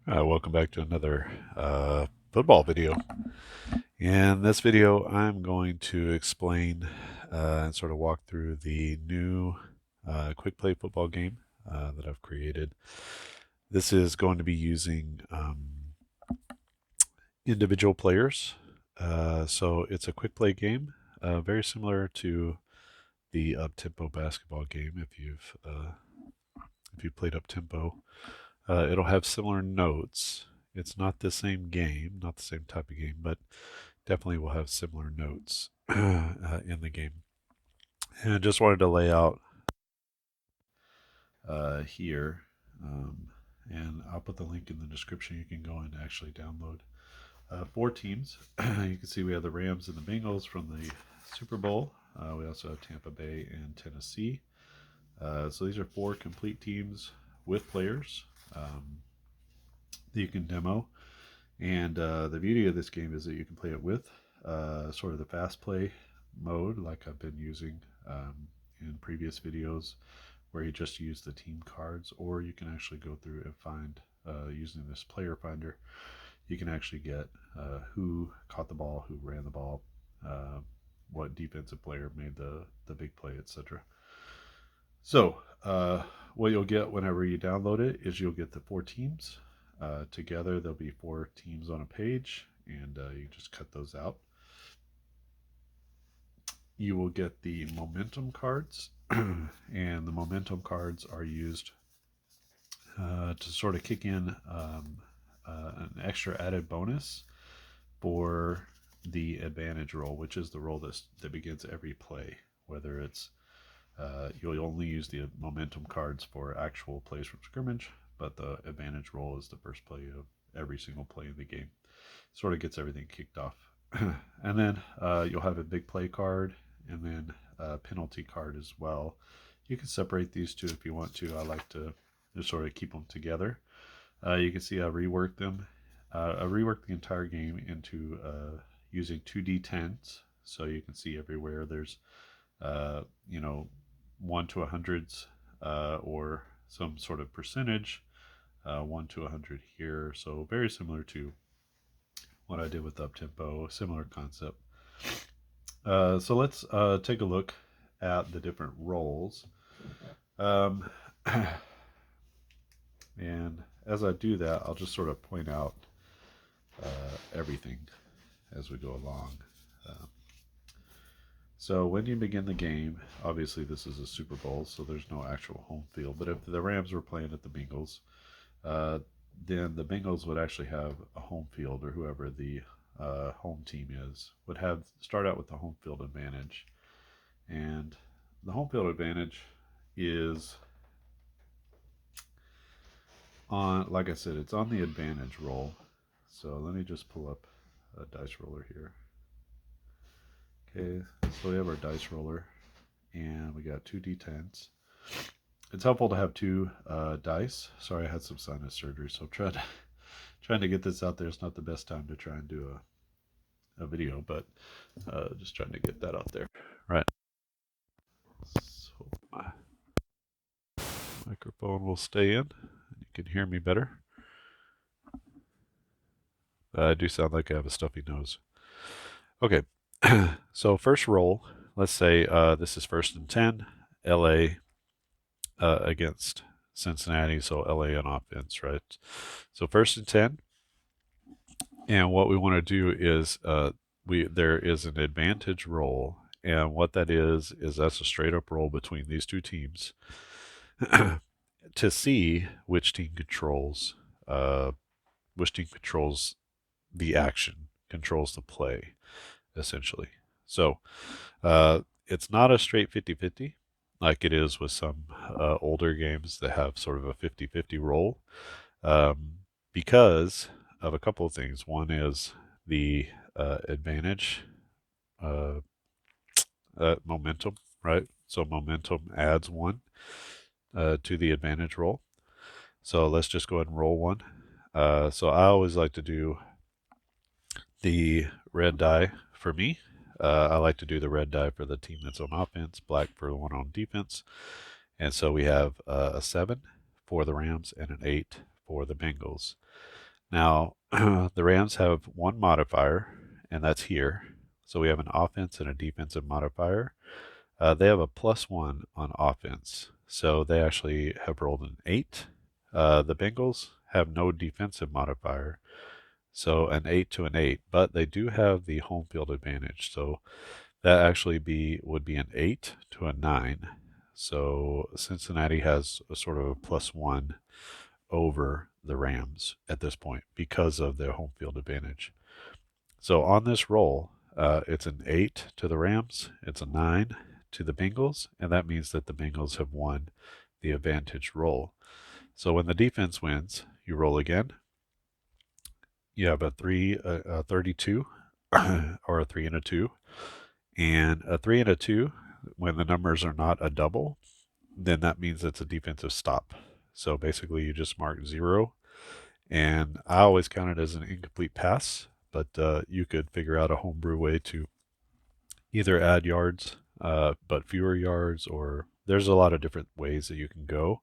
Welcome back to another football video. In this video, I'm going to explain and sort of walk through the new quick play football game that I've created. This is going to be using individual players. So it's a quick play game, very similar to the up-tempo basketball game. If you've played up-tempo, it'll have similar notes. It's not the same game, not the same type of game, but definitely will have similar notes in the game. And I just wanted to lay out here, and I'll put the link in the description. You can go and actually download four teams. You can see we have the Rams and the Bengals from the Super Bowl. We also have Tampa Bay and Tennessee. So these are four complete teams with players that you can demo. And the beauty of this game is that you can play it with sort of the fast play mode, like I've been using in previous videos, where you just use the team cards, or you can actually go through and find, using this player finder, you can actually get who caught the ball, who ran the ball, what defensive player made the big play, etc. So what you'll get whenever you download it is you'll get the four teams. Together there'll be four teams on a page, and you just cut those out. You will get the momentum cards, and the momentum cards are used to sort of kick in an extra added bonus for the advantage roll, which is the roll that begins every play. Whether it's you'll only use the momentum cards for actual plays from scrimmage, but the advantage roll is the first play of every single play in the game. Sort of gets everything kicked off. And then you'll have a big play card, and then a penalty card as well. You can separate these two if you want to. I like to just sort of keep them together. You can see I reworked them. I reworked the entire game into using 2d10s. So you can see everywhere there's, 1 to 100s or some sort of percentage, 1 to 100 here. So very similar to what I did with up-tempo, similar concept. So let's take a look at the different roles. And as I do that, I'll just sort of point out everything as we go along. So when you begin the game, obviously this is a Super Bowl, so there's no actual home field. But if the Rams were playing at the Bengals, then the Bengals would actually have a home field, or whoever the home team is would start out with the home field advantage. And the home field advantage is on, like I said, it's on the advantage roll. So let me just pull up a dice roller here. Okay, so we have our dice roller, and we got 2d10s. It's helpful to have two dice. Sorry, I had some sinus surgery, so trying to get this out there. It's not the best time to try and do a video, but just trying to get that out there. Right. So my microphone will stay in, and you can hear me better. I do sound like I have a stuffy nose. Okay, so first roll. Let's say this is 1st and 10. LA against Cincinnati, so LA on offense, right? So 1st and 10, and what we want to do is there is an advantage roll, and what that is that's a straight up roll between these two teams to see which team controls the action, controls the play, essentially. So it's not a straight 50-50 like it is with some older games that have sort of a 50-50 roll, because of a couple of things. One is the advantage momentum, right? So momentum adds 1 to the advantage roll. So let's just go ahead and roll 1. So I always like to do the red die for me. I like to do the red die for the team that's on offense, black for the one on defense. And so we have a 7 for the Rams and an 8 for the Bengals. Now, the Rams have one modifier, and that's here. So we have an offense and a defensive modifier. They have a +1 on offense. So they actually have rolled an 8. The Bengals have no defensive modifier. So an 8 to an 8, but they do have the home field advantage. So that actually would be an 8 to a 9. So Cincinnati has a sort of a +1 over the Rams at this point because of their home field advantage. So on this roll, it's an 8 to the Rams, it's a 9 to the Bengals, and that means that the Bengals have won the advantage roll. So when the defense wins, you roll again. You have a 32, or a 3 and a 2. And a 3 and a 2, when the numbers are not a double, then that means it's a defensive stop. So basically you just mark 0, and I always count it as an incomplete pass, but you could figure out a homebrew way to either add yards, but fewer yards, or there's a lot of different ways that you can go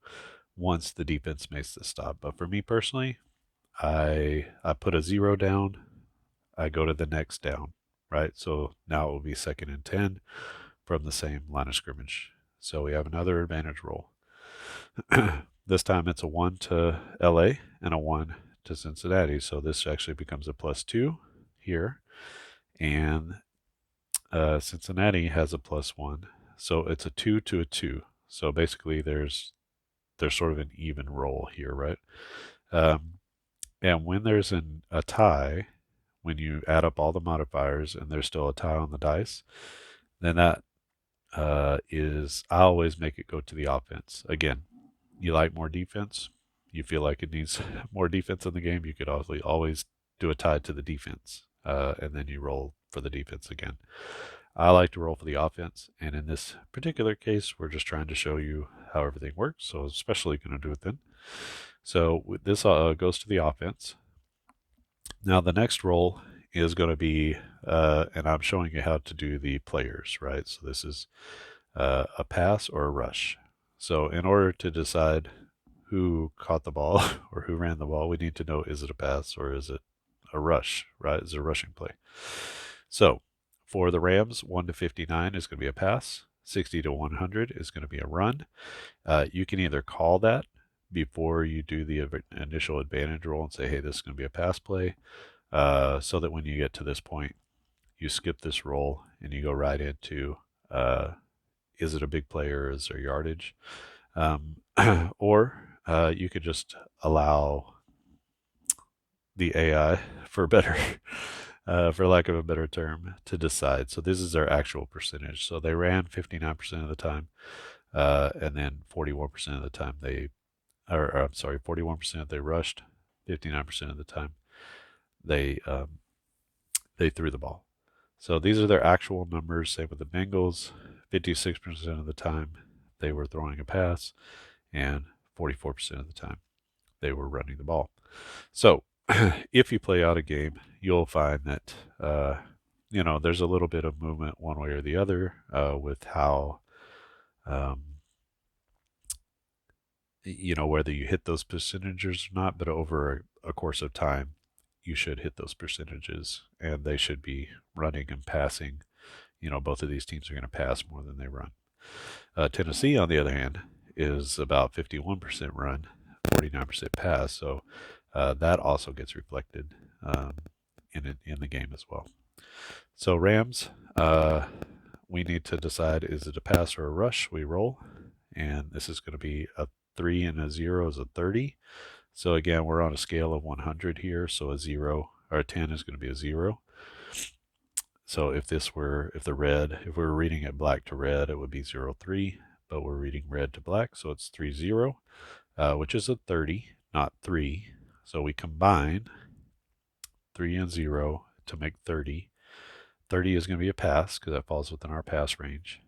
once the defense makes the stop. But for me personally, I put a 0 down, I go to the next down, right? So now it will be 2nd and 10 from the same line of scrimmage. So we have another advantage roll. This time it's a 1 to LA and a 1 to Cincinnati. So this actually becomes a +2 here. And Cincinnati has a +1. So it's a 2 to a 2. So basically there's sort of an even roll here, right? And when there's a tie, when you add up all the modifiers and there's still a tie on the dice, then that is, I always make it go to the offense. Again, you like more defense, you feel like it needs more defense in the game, you could always do a tie to the defense, and then you roll for the defense again. I like to roll for the offense, and in this particular case, we're just trying to show you how everything works, so especially going to do it then. So this goes to the offense. Now the next roll is going to be, and I'm showing you how to do the players, right? So this is a pass or a rush. So in order to decide who caught the ball or who ran the ball, we need to know, is it a pass or is it a rush, right? Is it a rushing play? So for the Rams, 1 to 59 is going to be a pass. 60 to 100 is going to be a run. You can either call that before you do the initial advantage roll and say, hey, this is going to be a pass play, so that when you get to this point, you skip this roll and you go right into, is it a big play or is there yardage? Or you could just allow the AI, for better, for lack of a better term, to decide. So this is their actual percentage. So they ran 59% of the time, and then 41% of the time I'm sorry, 41% they rushed, 59% of the time they threw the ball. So these are their actual numbers. Same with the Bengals. 56% of the time they were throwing a pass, and 44% of the time they were running the ball. So if you play out a game, you'll find that there's a little bit of movement one way or the other with how whether you hit those percentages or not, but over a course of time, you should hit those percentages, and they should be running and passing. Both of these teams are going to pass more than they run. Tennessee, on the other hand, is about 51% run, 49% pass. So that also gets reflected in the game as well. So Rams, we need to decide, is it a pass or a rush? We roll, and this is going to be a 3 and a 0 is a 30. So again, we're on a scale of 100 here. So a 0 or a 10 is going to be a 0. So if we were reading it black to red, it would be 0-3, but we're reading red to black, so it's 3-0, which is a 30, not 3. So we combine 3 and 0 to make 30. 30 is going to be a pass because that falls within our pass range.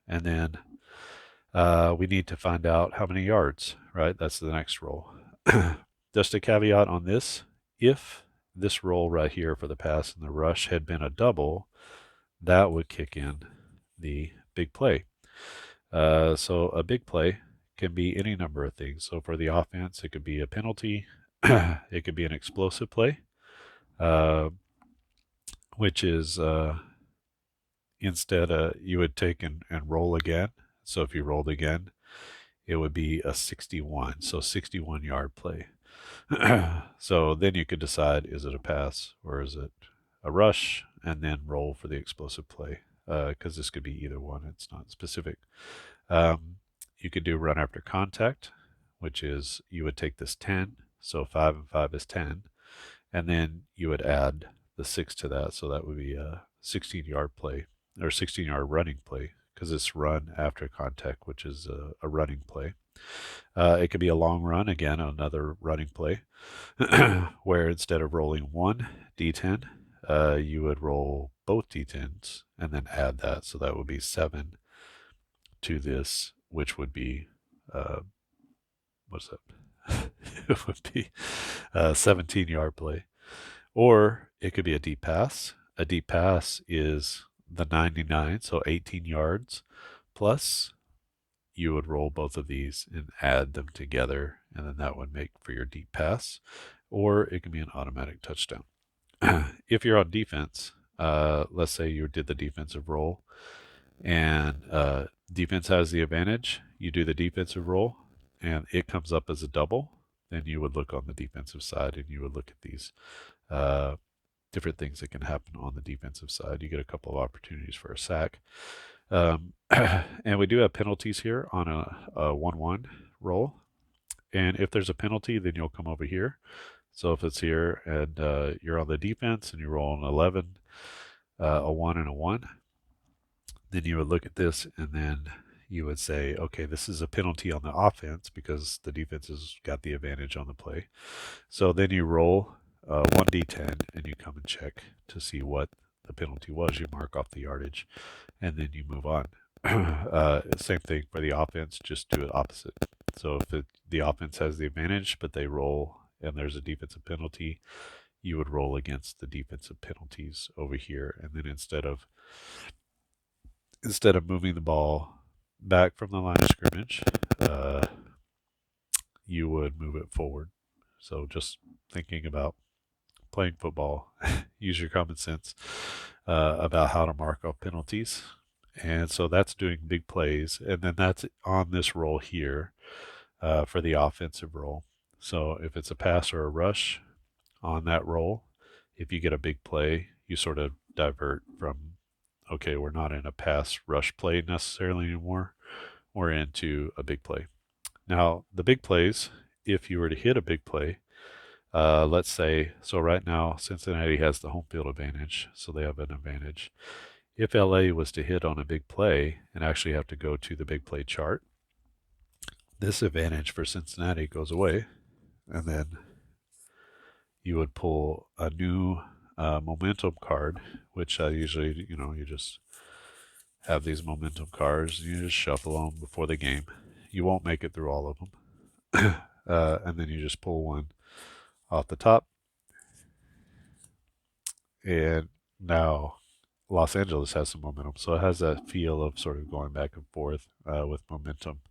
And then we need to find out how many yards, right? That's the next roll. Just a caveat on this, if this roll right here for the pass and the rush had been a double, that would kick in the big play. So a big play can be any number of things. So for the offense, it could be a penalty, It could be an explosive play, uh, which is instead you would take and roll again. So if you rolled again, it would be a 61, so 61-yard play. So then you could decide, is it a pass or is it a rush, and then roll for the explosive play, because this could be either one. It's not specific. Um, you could do run after contact, which is you would take this 10, so 5 and 5 is 10, and then you would add the 6 to that, so that would be a 16-yard play or 16-yard running play, because it's run after contact, which is a running play. It could be a long run, again, another running play, where instead of rolling one d10, you would roll both d10s and then add that. So that would be 7 to this, which would be, what's that? It would be a 17-yard play. Or it could be a deep pass. A deep pass is the 99, so 18 yards plus you would roll both of these and add them together, and then that would make for your deep pass. Or it can be an automatic touchdown. If you're on defense, let's say you did the defensive roll, and defense has the advantage. You do the defensive roll, and it comes up as a double. Then you would look on the defensive side, and you would look at these different things that can happen on the defensive side. You get a couple of opportunities for a sack. And we do have penalties here on a 1-1 roll. And if there's a penalty, then you'll come over here. So if it's here and you're on the defense and you roll an 11, a 1 and a 1, then you would look at this and then you would say, okay, this is a penalty on the offense because the defense has got the advantage on the play. So then you roll 1d10 and you come and check to see what the penalty was. You mark off the yardage and then you move on. Same thing for the offense, just do it opposite. So if the offense has the advantage but they roll and there's a defensive penalty, you would roll against the defensive penalties over here. And then instead of moving the ball back from the line of scrimmage, you would move it forward. So just thinking about playing football, use your common sense about how to mark off penalties. And so that's doing big plays. And then that's on this roll here for the offensive roll. So if it's a pass or a rush on that roll, if you get a big play, you sort of divert from, okay, we're not in a pass rush play necessarily anymore. We're into a big play. Now, the big plays, if you were to hit a big play, let's say, so right now Cincinnati has the home field advantage, so they have an advantage. If LA was to hit on a big play and actually have to go to the big play chart, this advantage for Cincinnati goes away, and then you would pull a new momentum card, which usually, you just have these momentum cards, and you just shuffle them before the game. You won't make it through all of them. And then you just pull one off the top. And now Los Angeles has some momentum, so it has that feel of sort of going back and forth with momentum.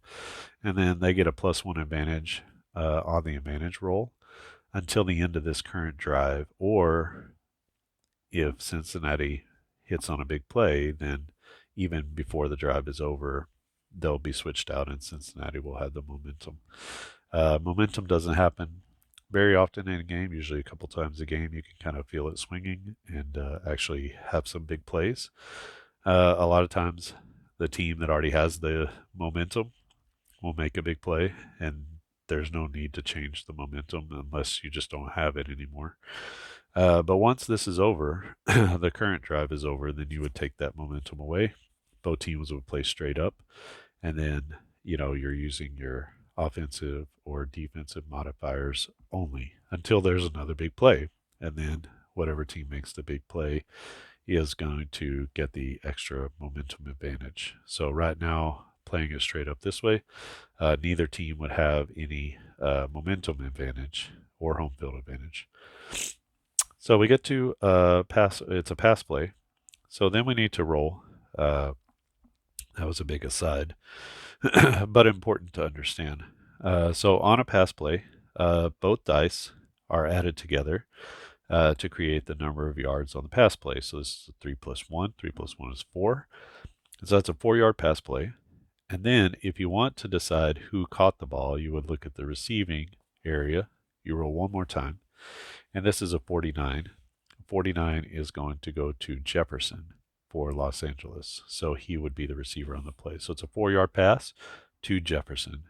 And then they get a +1 advantage on the advantage roll until the end of this current drive. Or if Cincinnati hits on a big play, then even before the drive is over, they'll be switched out and Cincinnati will have the momentum. Momentum doesn't happen very often in a game. Usually a couple times a game you can kind of feel it swinging and actually have some big plays. A lot of times the team that already has the momentum will make a big play, and there's no need to change the momentum unless you just don't have it anymore. But once this is over, the current drive is over, then you would take that momentum away. Both teams would play straight up, and then you're using your offensive or defensive modifiers only until there's another big play, and then whatever team makes the big play is going to get the extra momentum advantage. So right now, playing it straight up this way, neither team would have any momentum advantage or home field advantage. So we get to pass. It's a pass play. So then we need to roll. That was a big aside, but important to understand. So on a pass play, both dice are added together to create the number of yards on the pass play. So this is 3 plus 1. 3 plus 1 is 4. So that's a 4-yard pass play. And then if you want to decide who caught the ball, you would look at the receiving area. You roll one more time. And this is a 49. 49 is going to go to Jefferson for Los Angeles. So he would be the receiver on the play. So it's a 4-yard pass to Jefferson.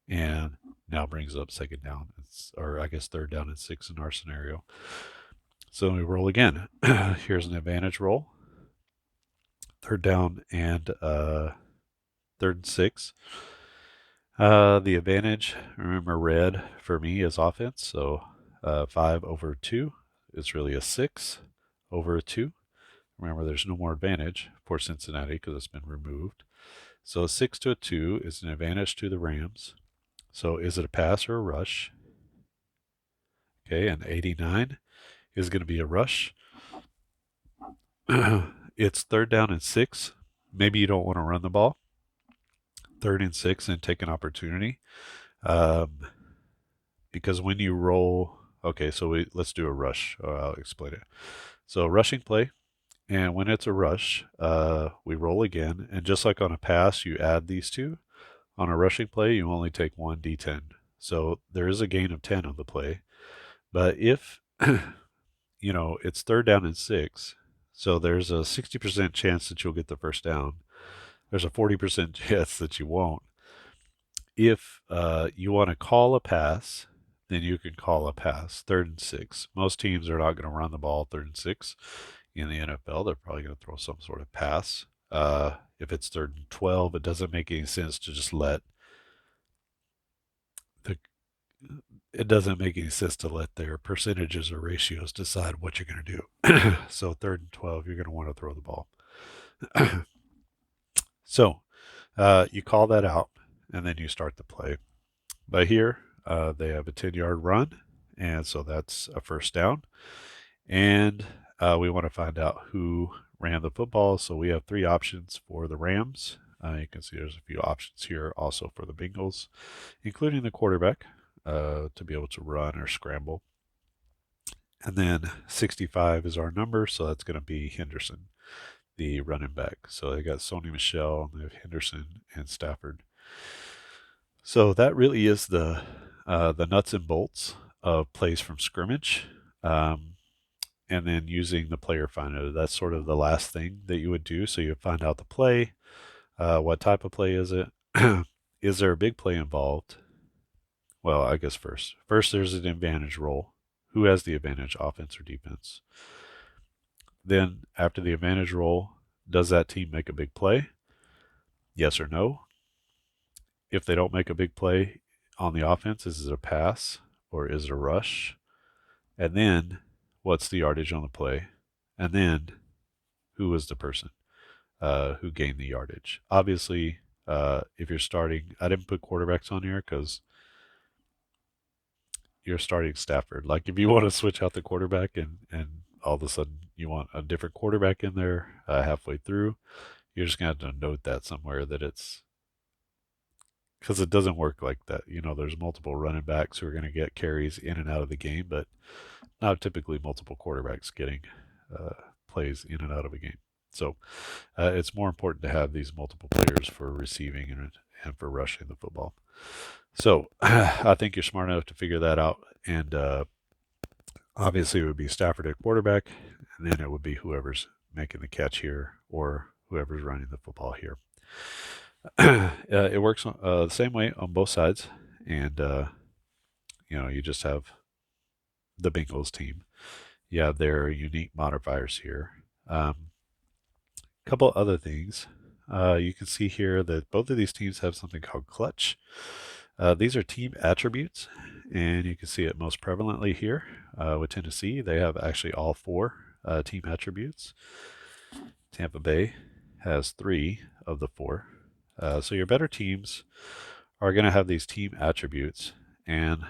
And now brings up second down, or I guess third down and 6 in our scenario. So we roll again. Here's an advantage roll. Third down and third and 6. The advantage, remember red for me is offense. So 5 over 2 is really a 6 over a 2. Remember, there's no more advantage for Cincinnati because it's been removed. So a 6 to a 2 is an advantage to the Rams. So is it a pass or a rush? Okay, and 89 is going to be a rush. It's third down and 6. Maybe you don't want to run the ball. 3rd and 6 and take an opportunity. Because when you roll, okay, so let's do a rush. I'll explain it. So rushing play, and when it's a rush, we roll again. And just like on a pass, you add these two. On a rushing play, you only take 1 D10. So there is a gain of 10 on the play. But if, it's third down and 6, so there's a 60% chance that you'll get the first down. There's a 40% chance that you won't. If you want to call a pass, then you can call a pass, 3rd and 6. Most teams are not going to run the ball 3rd and 6 in the NFL. They're probably going to throw some sort of pass. If it's 3rd and 12, it doesn't make any sense to just it doesn't make any sense to let their percentages or ratios decide what you're going to do. So 3rd and 12, you're going to want to throw the ball. So you call that out, and then you start the play. But here, they have a 10-yard run, and so that's a first down. And we want to find out who ran the football. So we have 3 options for the Rams. You can see there's a few options here also for the Bengals, including the quarterback to be able to run or scramble. And then 65 is our number, so that's going to be Henderson, the running back. So they got Sony Michel, and they have Henderson and Stafford. So that really is the nuts and bolts of plays from scrimmage. And then using the player finder, that's sort of the last thing that you would do. So you find out the play. What type of play is it? Is there a big play involved? Well, I guess first there's an advantage roll. Who has the advantage, offense or defense? Then after the advantage roll, does that team make a big play? Yes or no? If they don't make a big play on the offense, is it a pass or is it a rush? And then what's the yardage on the play? And then who was the person who gained the yardage? Obviously, if you're starting, I didn't put quarterbacks on here because you're starting Stafford. Like if you want to switch out the quarterback and all of a sudden you want a different quarterback in there halfway through, you're just going to have to note that somewhere that it's, because it doesn't work like that. There's multiple running backs who are going to get carries in and out of the game, but not typically multiple quarterbacks getting plays in and out of a game. So it's more important to have these multiple players for receiving and for rushing the football. So I think you're smart enough to figure that out. And obviously it would be Stafford at quarterback, and then it would be whoever's making the catch here or whoever's running the football here. It works the same way on both sides. And, you just have the Bengals team. You have their unique modifiers here. Couple other things. You can see here that both of these teams have something called clutch. These are team attributes, and you can see it most prevalently here with Tennessee. They have actually all 4 team attributes. Tampa Bay has 3 of the 4. So your better teams are going to have these team attributes. And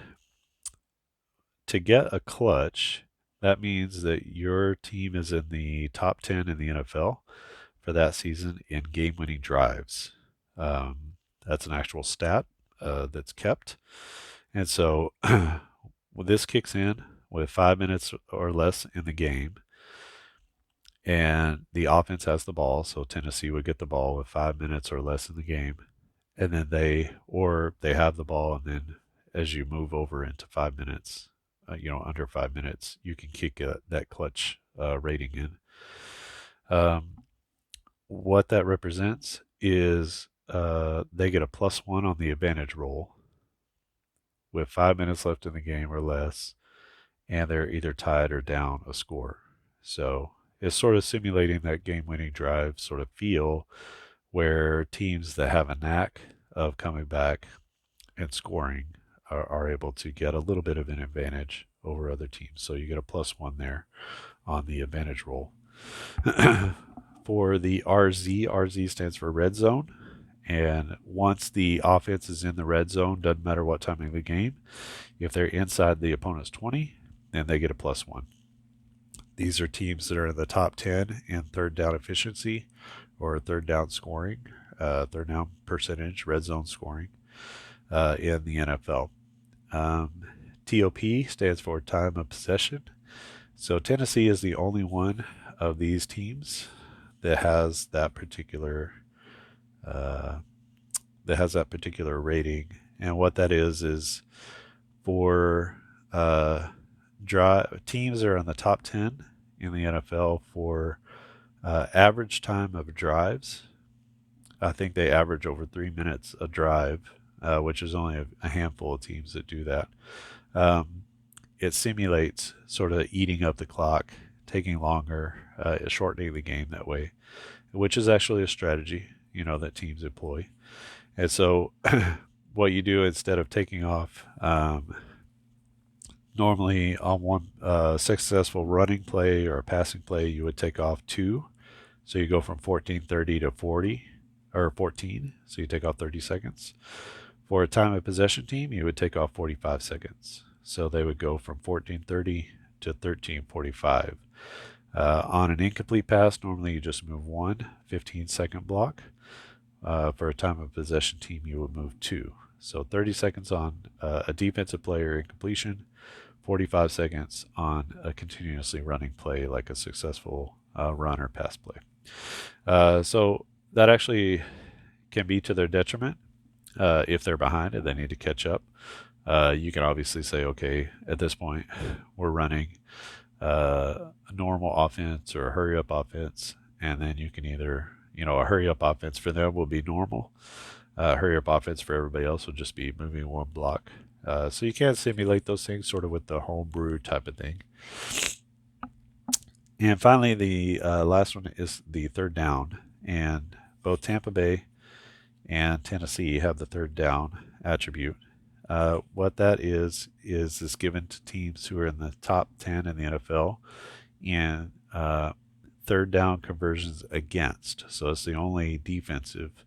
to get a clutch, that means that your team is in the top 10 in the NFL for that season in game-winning drives. That's an actual stat that's kept. And so Well, this kicks in with 5 minutes or less in the game, and the offense has the ball. So Tennessee would get the ball with 5 minutes or less in the game, and then they have the ball, and then as you move over into 5 minutes, under 5 minutes, you can kick that clutch rating in. What that represents is they get a +1 on the advantage roll with 5 minutes left in the game or less, and they're either tied or down a score. So it's sort of simulating that game-winning drive sort of feel where teams that have a knack of coming back and scoring are able to get a little bit of an advantage over other teams. So you get a +1 there on the advantage roll. For the RZ stands for red zone. And once the offense is in the red zone, doesn't matter what time of the game, if they're inside the opponent's 20, then they get a +1. These are teams that are in the top 10 in third down efficiency or third down scoring, third down percentage, red zone scoring in the NFL. TOP stands for time of possession. So Tennessee is the only one of these teams that has that particular rating, and what that is for teams that are in the top 10 in the NFL for average time of drives. I think they average over 3 minutes a drive, which is only a handful of teams that do that. It simulates sort of eating up the clock, taking longer, shortening the game that way, which is actually a strategy, that teams employ. And so what you do instead of taking off, normally on one successful running play or a passing play, you would take off 2. So you go from 14:30 to 40 or 14. So you take off 30 seconds. For a time of possession team, you would take off 45 seconds. So they would go from 14:30 to 13:45. On an incomplete pass, normally you just move 1 15-second block. For a time of possession team, you would move 2. So 30 seconds on a defensive player incompletion, 45 seconds on a continuously running play like a successful run or pass play. So that actually can be to their detriment if they're behind and they need to catch up. You can obviously say, okay, at this point, we're running a normal offense or a hurry up offense, and then you can either, a hurry up offense for them will be normal. Hurry up offense for everybody else will just be moving one block. So you can simulate those things sort of with the homebrew type of thing. And finally, the last one is the third down. And both Tampa Bay and Tennessee have the third down attribute. What that is given to teams who are in the top 10 in the NFL and third down conversions against. So it's the only defensive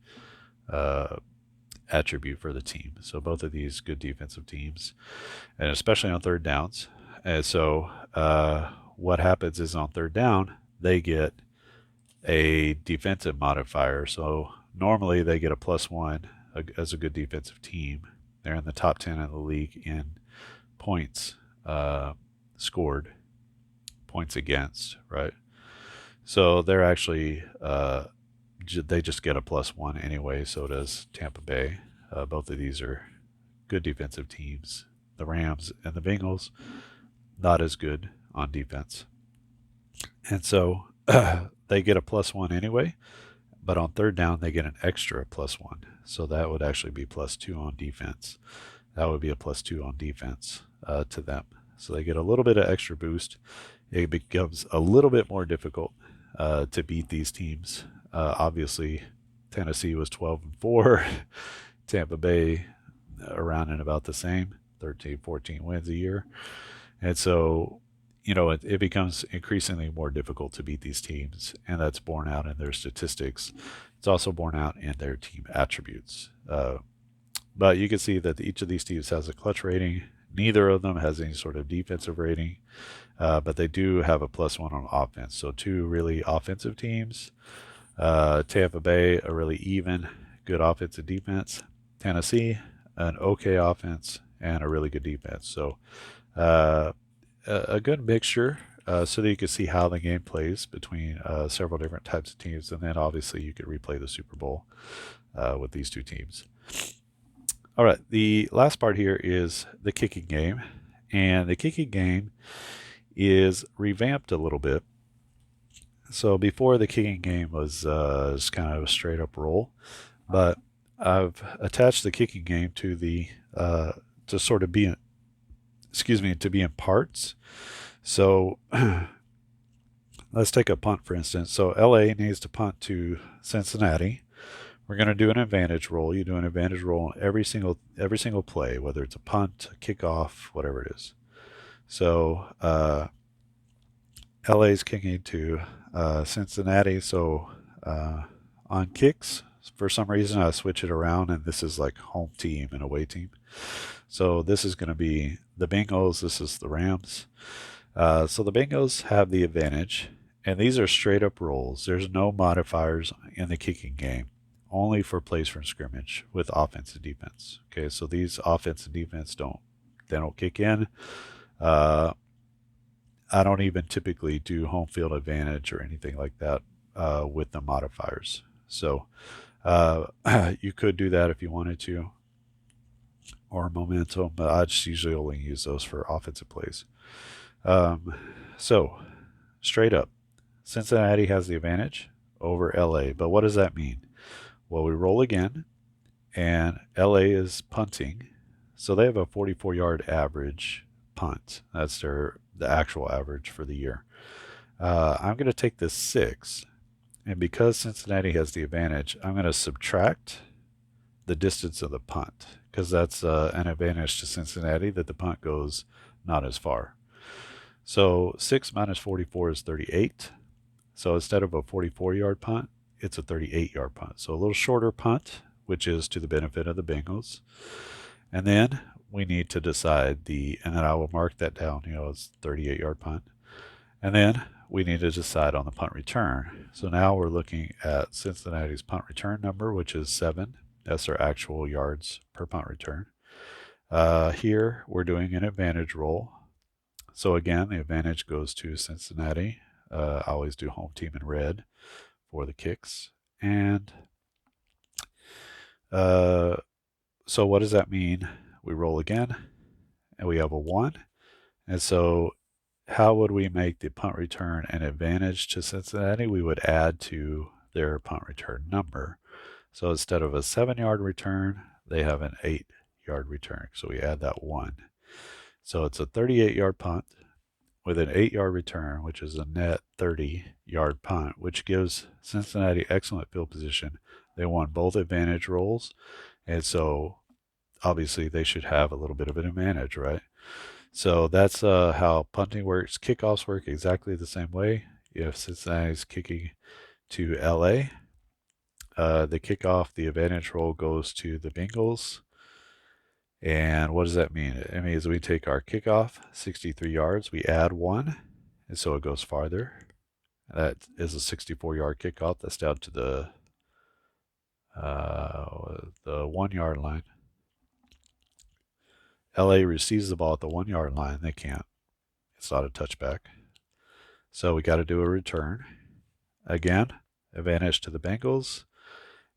attribute for the team. So both of these good defensive teams, and especially on third downs. And so what happens is on third down, they get a defensive modifier. So normally they get a +1 as a good defensive team. They're in the top 10 in the league in points scored, points against, right? So they're actually they just get a +1 anyway. So does Tampa Bay. Both of these are good defensive teams. The Rams and the Bengals, not as good on defense. And so they get a +1 anyway, but on third down, they get an extra +1. So that would actually be +2 on defense. That would be a +2 on defense to them. So they get a little bit of extra boost. It becomes a little bit more difficult to beat these teams. Obviously, Tennessee was 12-4. Tampa Bay around and about the same, 13, 14 wins a year. And so, it becomes increasingly more difficult to beat these teams, and that's borne out in their statistics. It's also borne out in their team attributes. But you can see that each of these teams has a clutch rating. Neither of them has any sort of defensive rating, but they do have a +1 on offense. So two really offensive teams. Tampa Bay, a really even, good offense and defense. Tennessee, an okay offense and a really good defense. So Uh, a good mixture so that you can see how the game plays between several different types of teams. And then obviously you could replay the Super Bowl with these two teams. All right, the last part here is the kicking game. And the kicking game is revamped a little bit. So before, the kicking game was just kind of a straight up roll, but I've attached the kicking game to the to sort of be in, excuse me, to be in parts. So let's take a punt for instance. So LA needs to punt to Cincinnati. We're going to do an advantage roll. You do an advantage roll on every single play, whether it's a punt, a kickoff, whatever it is. So LA is kicking to Cincinnati. So on kicks, for some reason, I switch it around, and this is like home team and away team. So this is going to be the Bengals. This is the Rams. So the Bengals have the advantage, and these are straight up rolls. There's no modifiers in the kicking game, only for plays from scrimmage with offense and defense. Okay, so these offense and defense don't kick in. I don't even typically do home field advantage or anything like that with the modifiers. So you could do that if you wanted to, or momentum, but I just usually only use those for offensive plays. So straight up, Cincinnati has the advantage over LA. But what does that mean? Well, we roll again, and LA is punting. So they have a 44-yard average punt. That's the actual average for the year. I'm going to take this 6, and because Cincinnati has the advantage, I'm going to subtract the distance of the punt, because that's an advantage to Cincinnati, that the punt goes not as far. So 6 minus 44 is 38. So instead of a 44-yard punt, it's a 38-yard punt. So a little shorter punt, which is to the benefit of the Bengals. And then we need to decide and then I will mark that down, it's 38-yard punt. And then we need to decide on the punt return. So now we're looking at Cincinnati's punt return number, which is 7. That's their actual yards per punt return. Here we're doing an advantage roll. So again, the advantage goes to Cincinnati. I always do home team in red for the kicks. And so what does that mean? We roll again, and we have a 1. And so how would we make the punt return an advantage to Cincinnati? We would add to their punt return number. So instead of a 7-yard return, they have an 8-yard return. So we add that 1. So it's a 38-yard punt with an 8-yard return, which is a net 30-yard punt, which gives Cincinnati excellent field position. They won both advantage rolls, and so obviously they should have a little bit of an advantage, right? So that's how punting works. Kickoffs work exactly the same way. If Cincinnati's kicking to LA, the kickoff, the advantage roll goes to the Bengals. And what does that mean? It means we take our kickoff, 63 yards, we add 1, and so it goes farther. That is a 64-yard kickoff. That's down to the 1-yard line. LA receives the ball at the 1-yard line. They can't. It's not a touchback. So we got to do a return. Again, advantage to the Bengals,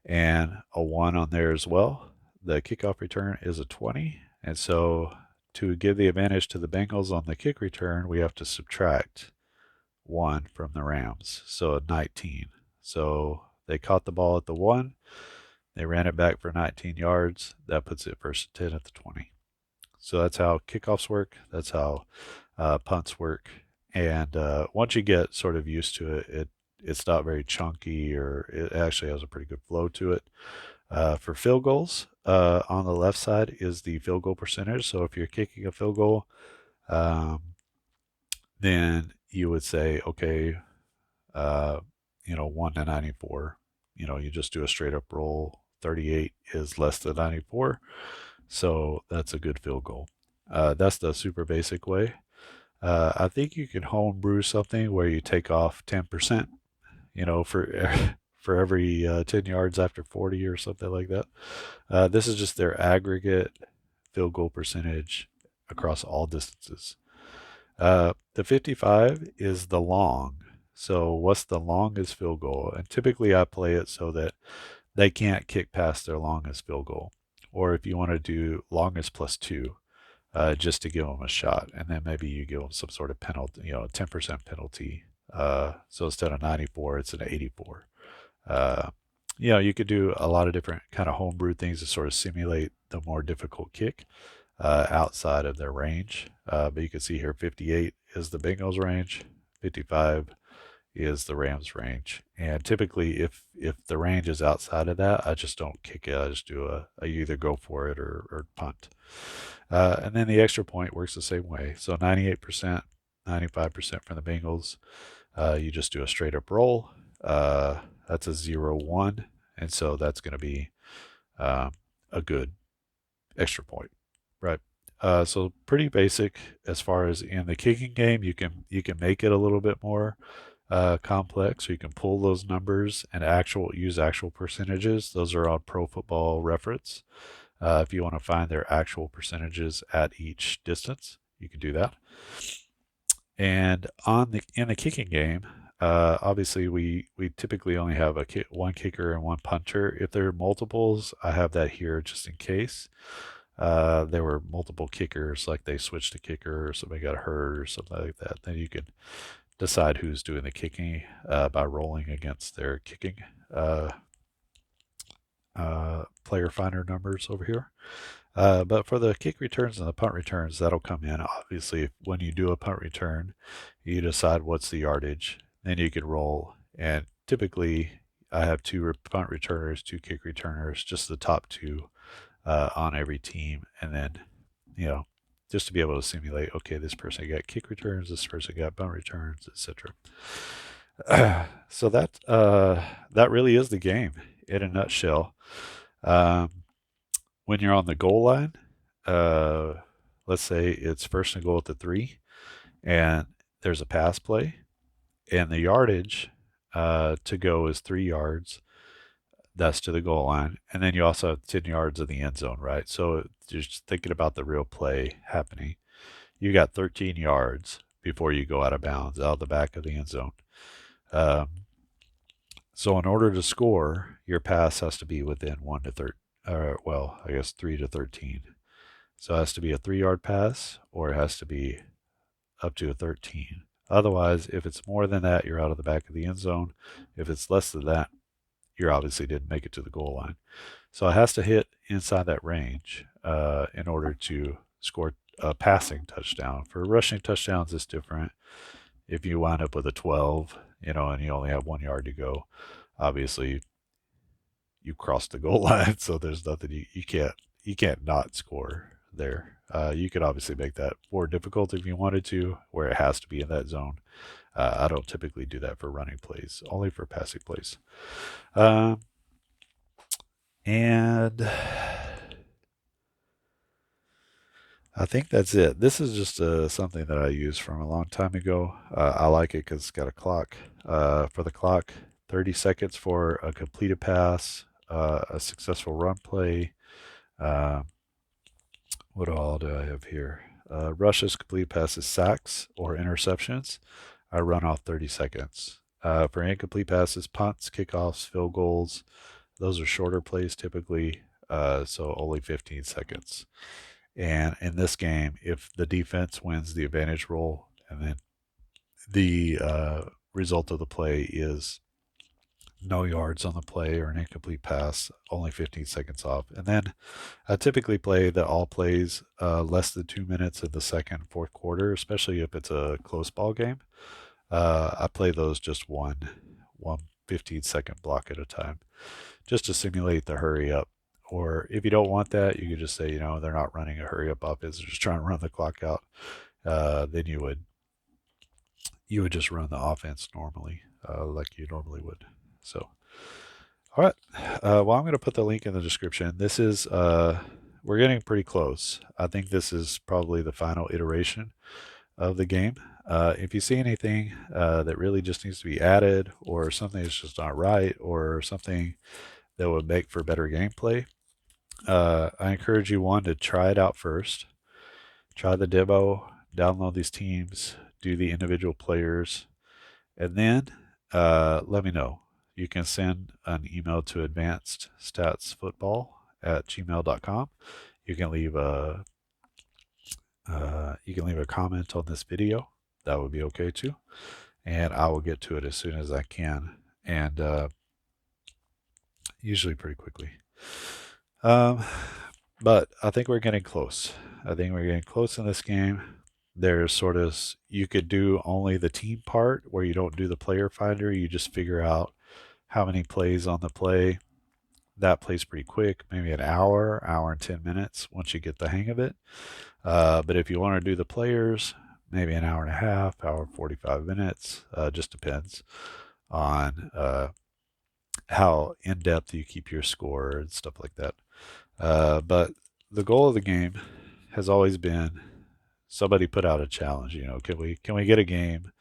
and a 1 on there as well. The kickoff return is a 20, and so to give the advantage to the Bengals on the kick return, we have to subtract 1 from the Rams, so a 19. So they caught the ball at the 1, they ran it back for 19 yards. That puts it first and 10 at the 20. So that's how kickoffs work. That's how punts work. And once you get sort of used to it, it's not very chunky, or it actually has a pretty good flow to it. For field goals, on the left side is the field goal percentage. So if you're kicking a field goal, then you would say, okay, 1 to 94. You just do a straight up roll. 38 is less than 94. So that's a good field goal. That's the super basic way. I think you can homebrew something where you take off 10%, for every 10 yards after 40 or something like that. This is just their aggregate field goal percentage across all distances. The 55 is the long. So what's the longest field goal? And typically I play it so that they can't kick past their longest field goal. Or if you want to do longest plus two, just to give them a shot. And then maybe you give them some sort of penalty, 10% penalty. So instead of 94, it's an 84. You could do a lot of different kind of homebrew things to sort of simulate the more difficult kick outside of their range. But you can see here 58 is the Bengals range, 55 is the Rams range. And typically if the range is outside of that, I just don't kick it. I just do I either go for it or punt. And then the extra point works the same way. So 98%, 95% from the Bengals. You just do a straight up roll. That's a 0-1. And so that's going to be a good extra point, right? So pretty basic as far as in the kicking game. You can make it a little bit more complex. So you can pull those numbers and use actual percentages. Those are on Pro Football Reference. If you want to find their actual percentages at each distance, you can do that. And in the kicking game, obviously we typically only have one kicker and one punter. If there are multiples, I have that here just in case. There were multiple kickers, like they switched a kicker or somebody got hurt or something like that. Then you can decide who's doing the kicking by rolling against their kicking player finder numbers over here. But for the kick returns and the punt returns, that'll come in. Obviously, when you do a punt return, you decide what's the yardage. Then you can roll. And typically, I have two punt returners, two kick returners, just the top two on every team. And then, just to be able to simulate, okay, this person got kick returns, this person got punt returns, etc. So that really is the game in a nutshell. When you're on the goal line, let's say it's first and goal at the 3, and there's a pass play, and the yardage to go is 3 yards. That's to the goal line. And then you also have 10 yards of the end zone, right? So just thinking about the real play happening, you got 13 yards before you go out of bounds, out of the back of the end zone. So in order to score, your pass has to be within 1 to 13. 3 to 13. So it has to be a 3-yard pass, or it has to be up to a 13. Otherwise, if it's more than that, you're out of the back of the end zone. If it's less than that, you obviously didn't make it to the goal line. So it has to hit inside that range in order to score a passing touchdown. For rushing touchdowns, it's different. If you wind up with a 12, and you only have 1 yard to go, obviously you crossed the goal line, so there's nothing you can't not score there. You could obviously make that more difficult if you wanted to, where it has to be in that zone. I don't typically do that for running plays, only for passing plays. And I think that's it. This is just something that I used from a long time ago. I like it because it's got a clock. For the clock, 30 seconds for a completed pass, a successful run play. What all do I have here? Rushes, complete passes, sacks, or interceptions. I run off 30 seconds. For incomplete passes, punts, kickoffs, field goals, those are shorter plays typically, so only 15 seconds. And in this game, if the defense wins the advantage roll, and then the result of the play is no yards on the play or an incomplete pass, only 15 seconds off. And then I typically play the all plays less than 2 minutes in the second and fourth quarter, especially if it's a close ball game. I play those just one 15-second block at a time, just to simulate the hurry up. Or if you don't want that, you could just say, they're not running a hurry up offense, they're just trying to run the clock out. Then you would just run the offense normally, like you normally would. So, all right. Well, I'm going to put the link in the description. This is, we're getting pretty close. I think this is probably the final iteration of the game. If you see anything that really just needs to be added, or something that's just not right, or something that would make for better gameplay, I encourage you, one, to try it out first. try the demo, download these teams, do the individual players, and then let me know. You can send an email to advancedstatsfootball@gmail.com. You can leave a comment on this video. That would be okay too, and I will get to it as soon as I can, and usually pretty quickly. But I think we're getting close. I think we're getting close in this game. There's sort of, you could do only the team part where you don't do the player finder. You just figure out how many plays on the play. That plays pretty quick, maybe an hour and 10 minutes once you get the hang of it. But if you want to do the players, maybe an hour and a half, hour and 45 minutes. Just depends on how in depth you keep your score and stuff like that. But the goal of the game has always been, somebody put out a challenge. You know, can we get a game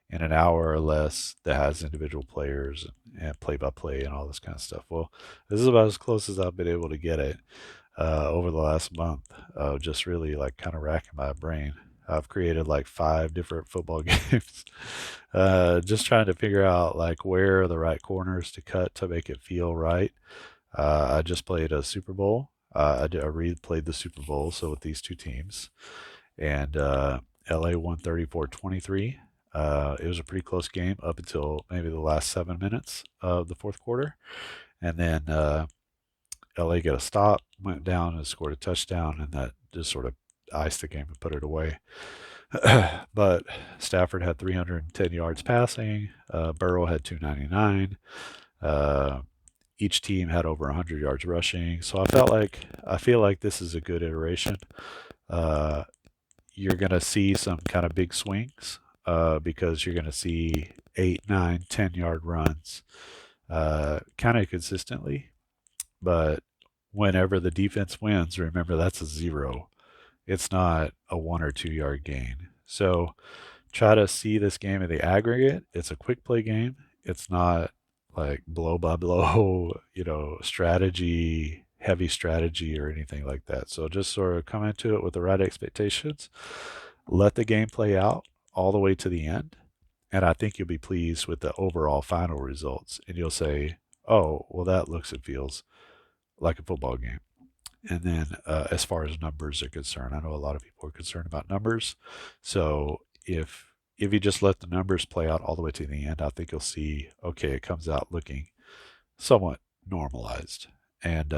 in an hour or less that has individual players and play by play and all this kind of stuff? Well, this is about as close as I've been able to get it over the last month. Just really like kind of racking my brain. I've created like 5 different football games, just trying to figure out like where are the right corners to cut to make it feel right. I just played a Super Bowl. I replayed the Super Bowl, so with these two teams, and LA won 34-23. It was a pretty close game up until maybe the last 7 minutes of the fourth quarter, and then LA got a stop, went down and scored a touchdown, and that just sort of iced the game and put it away. But Stafford had 310 yards passing. Burrow had 299. Each team had over 100 yards rushing. So I feel like this is a good iteration. You're going to see some kind of big swings because you're going to see 8, 9, 10-yard runs kind of consistently. But whenever the defense wins, remember that's a 0. It's not a 1 or 2 yard gain. So try to see this game in the aggregate. It's a quick play game. It's not like blow by blow, strategy, heavy strategy or anything like that. So just sort of come into it with the right expectations. Let the game play out all the way to the end. And I think you'll be pleased with the overall final results. And you'll say, oh, well, that looks and feels like a football game. And then as far as numbers are concerned, I know a lot of people are concerned about numbers. So if you just let the numbers play out all the way to the end, I think you'll see, okay, it comes out looking somewhat normalized. And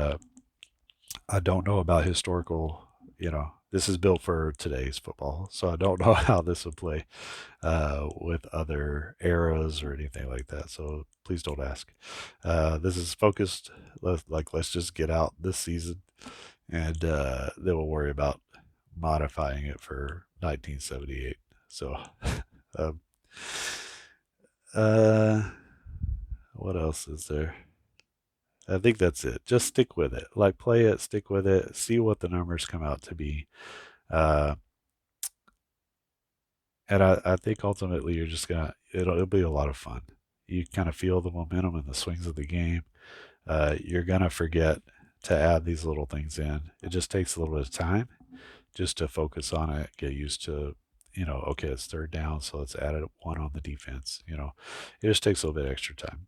I don't know about historical, this is built for today's football. So I don't know how this would play with other eras or anything like that. So please don't ask. This is focused, let's just get out this season, and then we'll worry about modifying it for 1978. So, um, what else is there? I think that's it. Just stick with it. Like play it, stick with it, see what the numbers come out to be. Uh, and I think ultimately you're just it'll be a lot of fun. You kind of feel the momentum and the swings of the game. You're gonna forget to add these little things in. It just takes a little bit of time just to focus on it, get used to, okay, it's third down, so let's add it 1 on the defense. It just takes a little bit extra time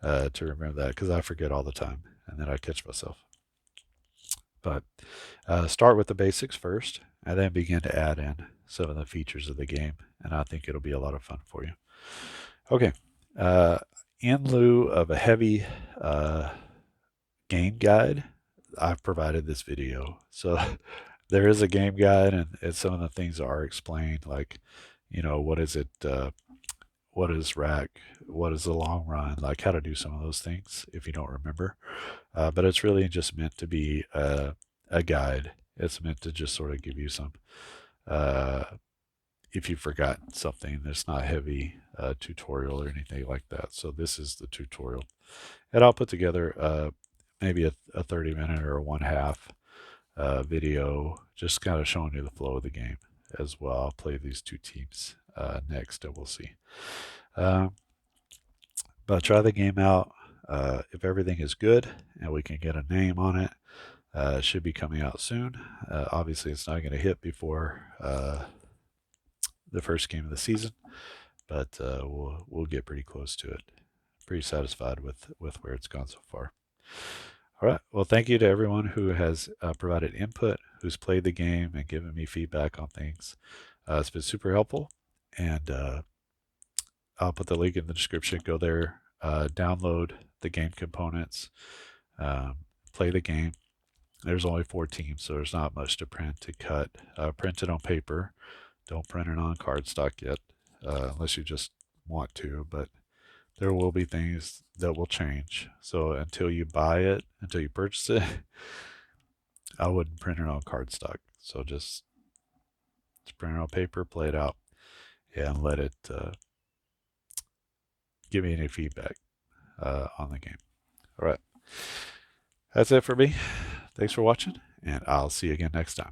to remember that, because I forget all the time and then I catch myself. But start with the basics first and then begin to add in some of the features of the game, and I think it'll be a lot of fun for you. Okay. In lieu of a heavy game guide, I've provided this video. So there is a game guide, and some of the things are explained, like, what is it, what is rack, what is the long run, like how to do some of those things if you don't remember. But it's really just meant to be a guide. It's meant to just sort of give you some, if you've forgotten something, it's not heavy tutorial or anything like that. So this is the tutorial. And I'll put together maybe a 30-minute or a 1/2 video, just kind of showing you the flow of the game as well. I'll play these two teams next, and we'll see. But try the game out. If everything is good and we can get a name on it, Should be coming out soon. Obviously, it's not going to hit before the first game of the season, but we'll get pretty close to it. Pretty satisfied with where it's gone so far. All right. Well, thank you to everyone who has provided input, who's played the game and given me feedback on things. It's been super helpful, and I'll put the link in the description. Go there, download the game components, play the game. There's only 4 teams, so there's not much to print, to cut. Print it on paper. Don't print it on cardstock yet, unless you just want to, but there will be things that will change. So until you buy it, until you purchase it, I wouldn't print it on cardstock. So just print it on paper, play it out, and let it give me any feedback on the game. All right. That's it for me. Thanks for watching, and I'll see you again next time.